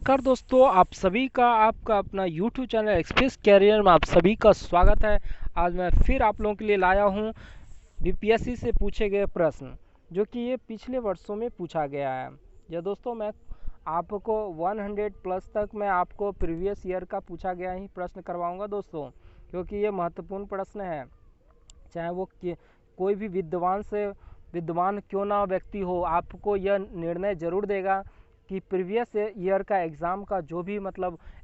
नमस्कार दोस्तों, आप सभी का आपका अपना YouTube चैनल एक्सप्रेस कैरियर में आप सभी का स्वागत है। आज मैं फिर आप लोगों के लिए लाया हूँ बीपीएससी से पूछे गए प्रश्न, जो कि ये पिछले वर्षों में पूछा गया है। या दोस्तों, मैं आपको 100 प्लस तक मैं आपको प्रीवियस ईयर का पूछा गया ही प्रश्न करवाऊँगा दोस्तों, क्योंकि ये महत्वपूर्ण प्रश्न है। चाहे वो कोई भी विद्वान क्यों ना व्यक्ति हो, आपको यह निर्णय ज़रूर देगा कि प्रीवियस ईयर का एग्ज़ाम का जो भी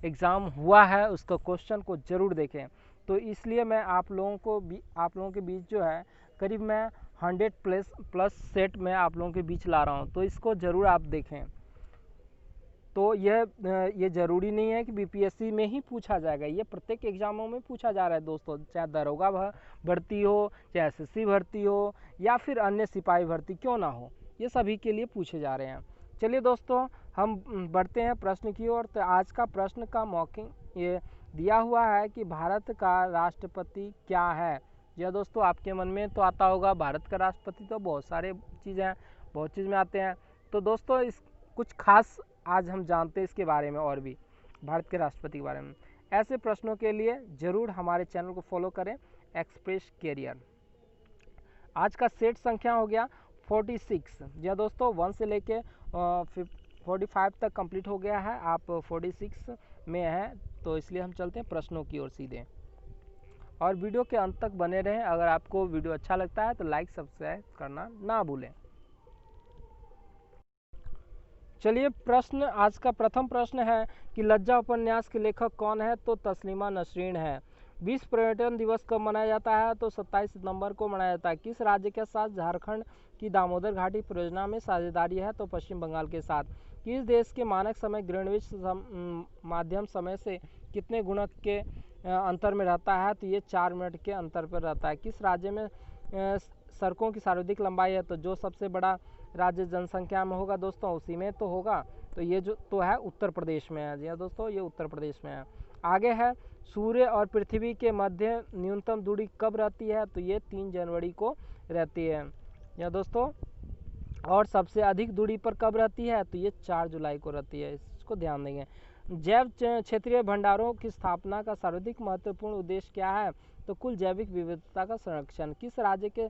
एग्ज़ाम हुआ है उसका क्वेश्चन को ज़रूर देखें। तो इसलिए मैं आप लोगों के बीच जो है करीब मैं 100 प्लस सेट में आप लोगों के बीच ला रहा हूँ, तो इसको ज़रूर आप देखें। तो ये ज़रूरी नहीं है कि बीपीएससी में ही पूछा जाएगा, ये प्रत्येक एग्ज़ामों में पूछा जा रहा है दोस्तों। चाहे दरोगा भर्ती हो, चाहे एसएससी भर्ती हो, या फिर अन्य सिपाही भर्ती क्यों ना हो, ये सभी के लिए पूछे जा रहे हैं। चलिए दोस्तों, हम बढ़ते हैं प्रश्न की ओर। तो आज का प्रश्न का मौखिक ये दिया हुआ है कि भारत का राष्ट्रपति क्या है। यह दोस्तों आपके मन में तो आता होगा, भारत का राष्ट्रपति तो बहुत सारे चीज़ हैं, बहुत चीज़ में आते हैं। तो दोस्तों इस कुछ खास आज हम जानते हैं इसके बारे में, और भी भारत के राष्ट्रपति के बारे में। ऐसे प्रश्नों के लिए ज़रूर हमारे चैनल को फॉलो करें, एक्सप्रेस कैरियर। आज का सेट संख्या हो गया 46। या दोस्तों 1 से लेके 45 तक कंप्लीट हो गया है, आप 46 में हैं, तो इसलिए हम चलते हैं प्रश्नों की ओर सीधे। और वीडियो के अंत तक बने रहें। अगर आपको वीडियो अच्छा लगता है तो लाइक सब्सक्राइब करना ना भूलें। चलिए, आज का प्रथम प्रश्न है कि लज्जा उपन्यास के लेखक कौन है। तो तस्लीमा नसरीन है। विश्व पर्यटन दिवस कब मनाया जाता है। तो 27 सितंबर को मनाया जाता है। किस राज्य के साथ झारखंड की दामोदर घाटी परियोजना में साझेदारी है। तो पश्चिम बंगाल के साथ। किस देश के मानक समय ग्रीनविच माध्यम समय से कितने गुणक के अंतर में रहता है। तो ये 4 मिनट के अंतर पर रहता है। किस राज्य में सड़कों की सर्वाधिक लंबाई है। तो जो सबसे बड़ा राज्य जनसंख्या में होगा दोस्तों, उसी में तो होगा। तो ये जो तो है उत्तर प्रदेश में है। जी हाँ दोस्तों, ये उत्तर प्रदेश में है। आगे है, सूर्य और पृथ्वी के मध्य न्यूनतम दूरी कब रहती है। तो ये 3 जनवरी को रहती है। या दोस्तों, और सबसे अधिक दूरी पर कब रहती है। तो ये 4 जुलाई को रहती है, इसको ध्यान देंगे। जैव क्षेत्रीय भंडारों की स्थापना का सर्वाधिक महत्वपूर्ण उद्देश्य क्या है। तो कुल जैविक विविधता का संरक्षण। किस राज्य के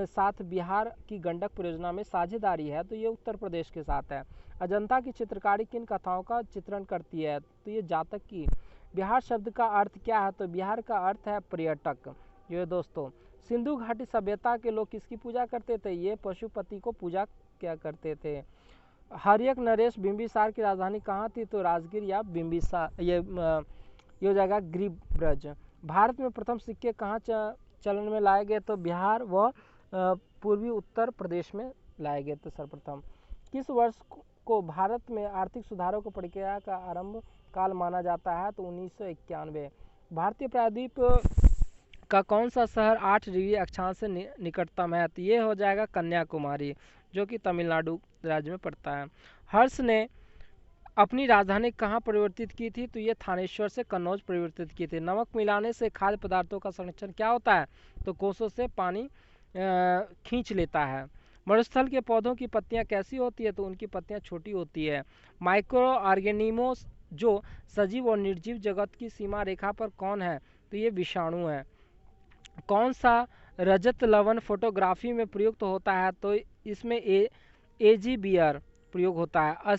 साथ बिहार की गंडक परियोजना में साझेदारी है। तो ये उत्तर प्रदेश के साथ है। अजंता की चित्रकारी किन कथाओं का चित्रण करती है। तो ये जातक की। बिहार शब्द का अर्थ क्या है। तो बिहार का अर्थ है पर्यटक। ये दोस्तों, सिंधु घाटी सभ्यता के लोग किसकी पूजा करते थे। ये पशुपति को पूजा क्या करते थे। हर्यक नरेश बिंबिसार की राजधानी कहाँ थी। तो राजगीर या बिंबिसार, ये हो जाएगा गिरिब्रज। भारत में प्रथम सिक्के कहाँ चलन में लाए गए। तो बिहार व पूर्वी उत्तर प्रदेश में लाए गए थे सर्वप्रथम। किस वर्ष को भारत में आर्थिक सुधारों की प्रक्रिया का आरंभ काल माना जाता है। तो 1991। भारतीय प्रायद्वीप का कौन सा शहर 8 डिग्री अक्षांश से निकटतम है। तो ये हो जाएगा कन्याकुमारी, जो कि तमिलनाडु राज्य में पड़ता है। हर्ष ने अपनी राजधानी कहाँ परिवर्तित की थी। तो ये थानेश्वर से कन्नौज परिवर्तित की थी। नमक मिलाने से खाद्य पदार्थों का संरक्षण क्या होता है। तो कोसों से पानी खींच लेता है। मरुस्थल के पौधों की पत्तियां कैसी होती है। तो उनकी पत्तियां छोटी होती है। माइक्रो ऑर्गेनिमोस जो सजीव और निर्जीव जगत की सीमा रेखा पर कौन है। तो ये विषाणु है। कौन सा रजत लवण फोटोग्राफी में प्रयुक्त होता है। तो इसमें एजीबीआर प्रयोग होता है।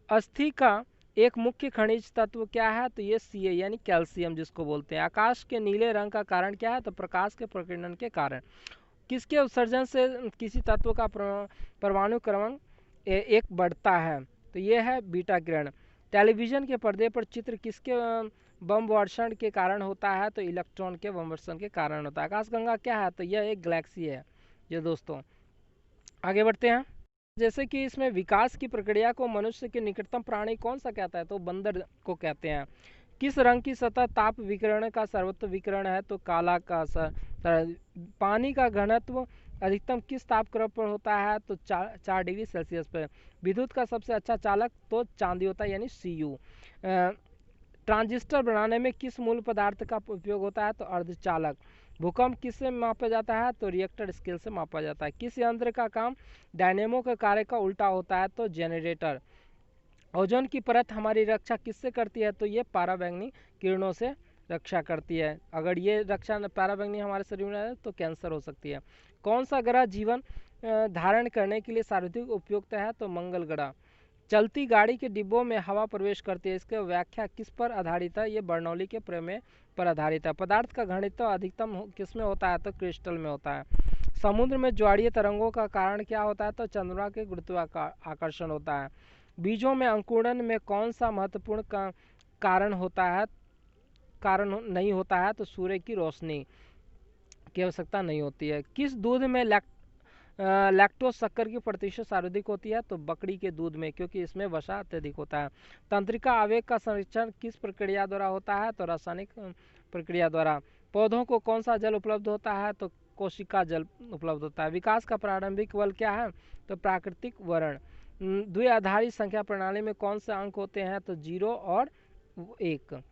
अस्थि का एक मुख्य खनिज तत्व क्या है। तो ये सी यानी कैल्शियम जिसको बोलते हैं। आकाश के नीले रंग का कारण क्या है। तो प्रकाश के प्रकीर्णन के कारण। किसके उत्सर्जन से किसी तत्व का परमाणु क्रमांक एक बढ़ता है। तो ये है बीटा किरण। टेलीविजन के पर्दे पर चित्र किसके बमवर्षण के कारण होता है। तो इलेक्ट्रॉन के बमवर्षण के कारण होता है। आकाशगंगा क्या है। तो यह एक गैलेक्सी है। ये दोस्तों, आगे बढ़ते हैं। जैसे कि इसमें विकास की प्रक्रिया को मनुष्य के निकटतम प्राणी कौन सा कहता है। तो बंदर को कहते हैं। किस रंग की सतह ताप विकिरण का सर्वोत्तम विकिरण है। तो काला का पानी का घनत्व अधिकतम किस तापक्रम पर होता है। तो 4 डिग्री सेल्सियस पर। विद्युत का सबसे अच्छा चालक तो चांदी होता है, यानी Cu। ट्रांजिस्टर बनाने में किस मूल पदार्थ का उपयोग होता है। तो अर्धचालक। भूकंप किससे मापा जाता है। तो रिएक्टर स्केल से मापा जाता है। किस यंत्र का काम डायनेमो के कार्य का उल्टा होता है। तो जनरेटर। ओजोन की परत हमारी रक्षा किससे करती है? तो ये पराबैंगनी किरणों से रक्षा करती है। अगर ये रक्षा पराबैंगनी हमारे शरीर में है तो कैंसर हो सकती है। कौन सा ग्रह जीवन धारण करने के लिए सर्वाधिक उपयुक्त है? तो मंगल ग्रह। चलती गाड़ी के डिब्बों में हवा प्रवेश करती है, इसकी व्याख्या किस पर आधारित है? ये बर्नौली के प्रमेय पर आधारित है। पदार्थ का घनत्व अधिकतम किस में होता है? तो क्रिस्टल में होता है। समुद्र में ज्वारीय तरंगों का कारण क्या होता है? तो चंद्रमा के गुरुत्वाकर्षण होता है। बीजों में अंकुरण में कौन सा महत्वपूर्ण कारण होता है? कारण नहीं होता है? तो सूर्य की रोशनी की आवश्यकता नहीं होती है। किस दूध में लैक्टोज शक्कर की प्रतिशत सर्वाधिक होती है? तो बकरी के दूध में, क्योंकि इसमें वसा अत्यधिक होता है। तंत्रिका आवेग का संरक्षण किस प्रक्रिया द्वारा होता है? तो रासायनिक प्रक्रिया द्वारा। पौधों को कौन सा जल उपलब्ध होता है? तो कोशिका जल उपलब्ध होता है। विकास का प्रारंभिक बल क्या है? तो प्राकृतिक वर्ण। द्विआधारी संख्या प्रणाली में कौन से अंक होते हैं? तो 0 और 1।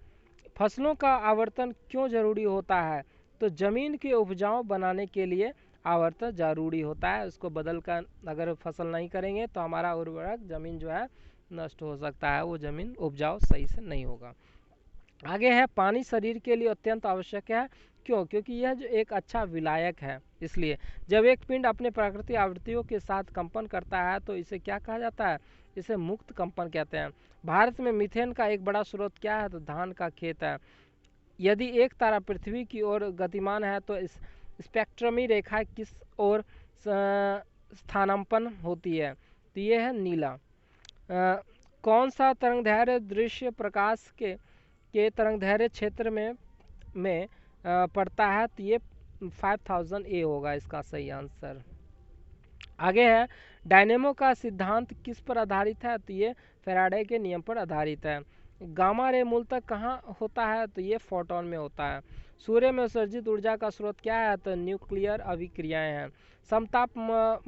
फसलों का आवर्तन क्यों जरूरी होता है? तो जमीन के उपजाऊ बनाने के लिए आवर्तन जरूरी होता है। उसको बदल कर अगर फसल नहीं करेंगे तो हमारा उर्वरक जमीन जो है नष्ट हो सकता है, वो जमीन उपजाऊ सही से नहीं होगा। आगे है, पानी शरीर के लिए अत्यंत आवश्यक है। क्यों? क्योंकि यह जो एक अच्छा विलायक है, इसलिए जब एक पिंड अपने प्राकृतिक आवृत्तियों के साथ कंपन करता है तो इसे क्या कहा जाता है? इसे मुक्त कंपन कहते हैं। भारत में मीथेन का एक बड़ा स्रोत क्या है? तो धान का खेत है। यदि एक तारा पृथ्वी की ओर गतिमान है तो इस स्पेक्ट्रमी रेखा किस ओर स्थानांपन्न होती है? तो ये है नीला। कौन सा तरंगदैर्घ्य दृश्य प्रकाश के तरंगदैर्घ्य क्षेत्र में पड़ता है? तो ये 5000 ए होगा इसका सही आंसर। आगे है, डायनेमो का सिद्धांत किस पर आधारित है? तो ये फैराडे के नियम पर आधारित है। गामा रे मूलतः कहाँ होता है? तो ये फोटोन में होता है। सूर्य में उत्सर्जित ऊर्जा का स्रोत क्या है? तो न्यूक्लियर अभिक्रियाएं हैं। समताप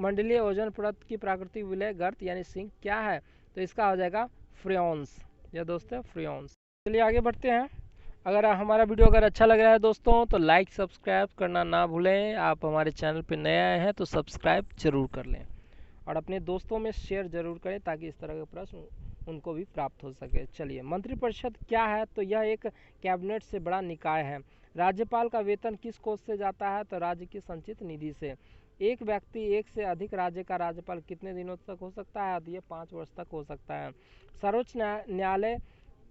मंडलीय ओजोन परत की प्राकृतिक विलय गर्त यानी सिंक क्या है? तो इसका हो जाएगा फ्रियोन्स। यह दोस्तों फ्रियोन्स। चलिए आगे बढ़ते हैं। अगर हमारा वीडियो अगर अच्छा लग रहा है दोस्तों तो लाइक सब्सक्राइब करना ना भूलें। आप हमारे चैनल पर नए आए हैं तो सब्सक्राइब जरूर कर लें और अपने दोस्तों में शेयर जरूर करें ताकि इस तरह के प्रश्न उनको भी प्राप्त हो सके। चलिए, मंत्रिपरिषद क्या है? तो यह एक कैबिनेट से बड़ा निकाय है। राज्यपाल का वेतन किस कोष से जाता है? तो राज्य की संचित निधि से। एक व्यक्ति एक से अधिक राज्य का राज्यपाल कितने दिनों तक हो सकता है? तो ये 5 वर्ष तक हो सकता है। सर्वोच्च न्यायालय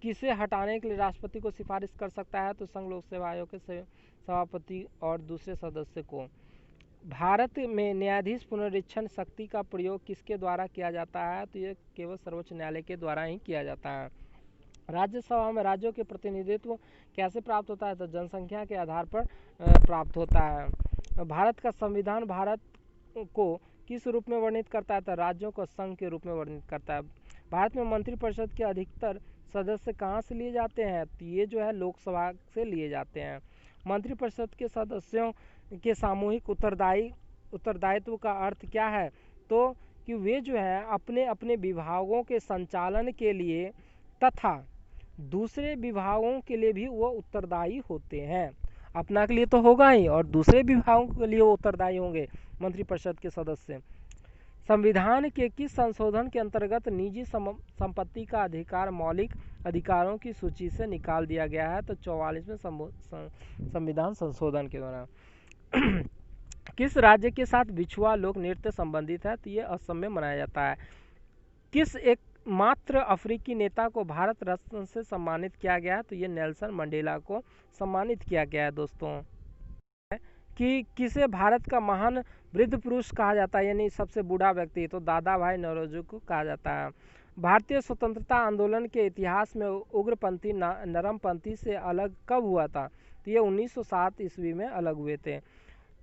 किसे हटाने के लिए राष्ट्रपति को सिफारिश कर सकता है? तो संघ लोक सेवा आयोग के सभापति और दूसरे सदस्य को। भारत में न्यायाधीश पुनरीक्षण शक्ति का प्रयोग किसके द्वारा किया जाता है? तो ये केवल सर्वोच्च न्यायालय के द्वारा ही किया जाता है। राज्यसभा में राज्यों के प्रतिनिधित्व कैसे प्राप्त होता है? तो जनसंख्या के आधार पर प्राप्त होता है। भारत का संविधान भारत को किस रूप में वर्णित करता है? तो राज्यों को संघ के रूप में वर्णित करता है। भारत में मंत्रिपरिषद के अधिकतर सदस्य कहाँ से लिए जाते हैं? तो ये जो है लोकसभा से लिए जाते हैं। मंत्रिपरिषद के सदस्यों के सामूहिक उत्तरदायित्व का अर्थ क्या है? तो कि वे जो है अपने अपने विभागों के संचालन के लिए तथा दूसरे विभागों के लिए भी वो उत्तरदायी होते हैं। अपना के लिए तो होगा ही और दूसरे विभागों के लिए वो उत्तरदायी होंगे मंत्रिपरिषद के सदस्य। संविधान के किस संशोधन के अंतर्गत निजी संपत्ति का अधिकार मौलिक अधिकारों की सूची से निकाल दिया गया है? तो 44वें संविधान संशोधन के द्वारा। किस राज्य के साथ बिछुआ लोक नृत्य संबंधित है? तो ये असम में मनाया जाता है। किस एक मात्र अफ्रीकी नेता को भारत रत्न से सम्मानित किया गया है? तो ये नेल्सन मंडेला को सम्मानित किया गया है दोस्तों। कि किसे भारत का महान वृद्ध पुरुष कहा जाता है, यानी सबसे बूढ़ा व्यक्ति? तो दादा भाई नौरोजी को कहा जाता है। भारतीय स्वतंत्रता आंदोलन के इतिहास में उग्रपंथी नरमपंथी से अलग कब हुआ था? तो ये 1907 ईस्वी में अलग हुए थे।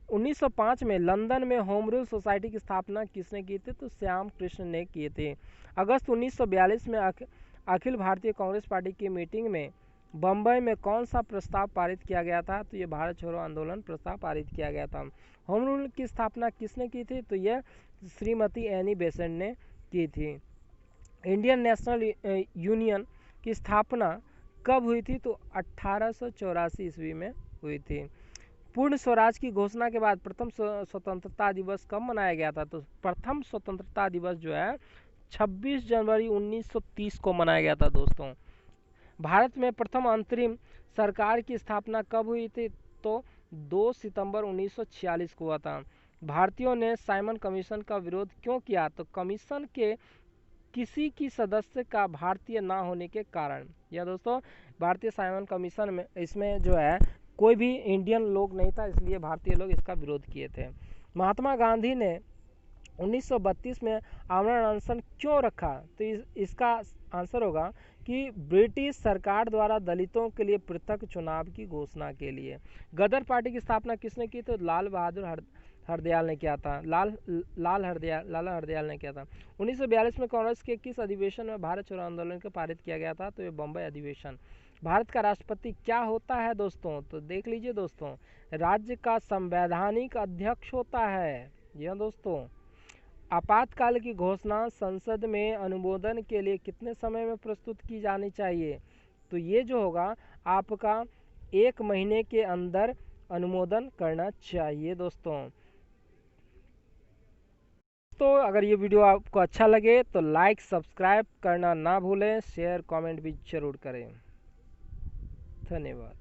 1905 में लंदन में होम रूल सोसाइटी की स्थापना किसने की थी? तो श्याम कृष्ण ने किए थे। अगस्त 1942 में अखिल भारतीय कांग्रेस पार्टी की मीटिंग में बम्बई में कौन सा प्रस्ताव पारित किया गया था? तो ये भारत छोड़ो आंदोलन प्रस्ताव पारित किया गया था। होम रूल की स्थापना किसने की थी? तो यह श्रीमती एनी बेसेंट ने की थी। इंडियन नेशनल यूनियन की स्थापना कब हुई थी? तो 1884 ईस्वी में हुई थी। पूर्ण स्वराज की घोषणा के बाद प्रथम स्वतंत्रता दिवस कब मनाया गया था? तो प्रथम स्वतंत्रता दिवस जो है 26 जनवरी 1930 को मनाया गया था दोस्तों। भारत में प्रथम अंतरिम सरकार की स्थापना कब हुई थी? तो 2 सितंबर 1946 को हुआ था। भारतीयों ने साइमन कमीशन का विरोध क्यों किया? तो कमीशन के किसी की सदस्य का भारतीय ना होने के कारण। यह दोस्तों भारतीय साइमन कमीशन में इसमें जो है कोई भी इंडियन लोग नहीं था, इसलिए भारतीय लोग इसका विरोध किए थे। महात्मा गांधी ने 1932 में आमरण अनशन क्यों रखा? तो इसका आंसर होगा कि ब्रिटिश सरकार द्वारा दलितों के लिए पृथक चुनाव की घोषणा के लिए। गदर पार्टी की स्थापना किसने की? तो लाल बहादुर हरदयाल ने किया था। लाला हरदयाल ने किया था। 1942 में कांग्रेस के किस अधिवेशन में भारत छोड़ो आंदोलन को पारित किया गया था? तो ये बम्बई अधिवेशन। भारत का राष्ट्रपति क्या होता है दोस्तों? तो देख लीजिए दोस्तों, राज्य का संवैधानिक अध्यक्ष होता है। यह दोस्तों आपातकाल की घोषणा संसद में अनुमोदन के लिए कितने समय में प्रस्तुत की जानी चाहिए? तो ये जो होगा आपका 1 महीने के अंदर अनुमोदन करना चाहिए दोस्तों। तो अगर ये वीडियो आपको अच्छा लगे तो लाइक सब्सक्राइब करना ना भूलें, शेयर कमेंट भी जरूर करें। धन्यवाद।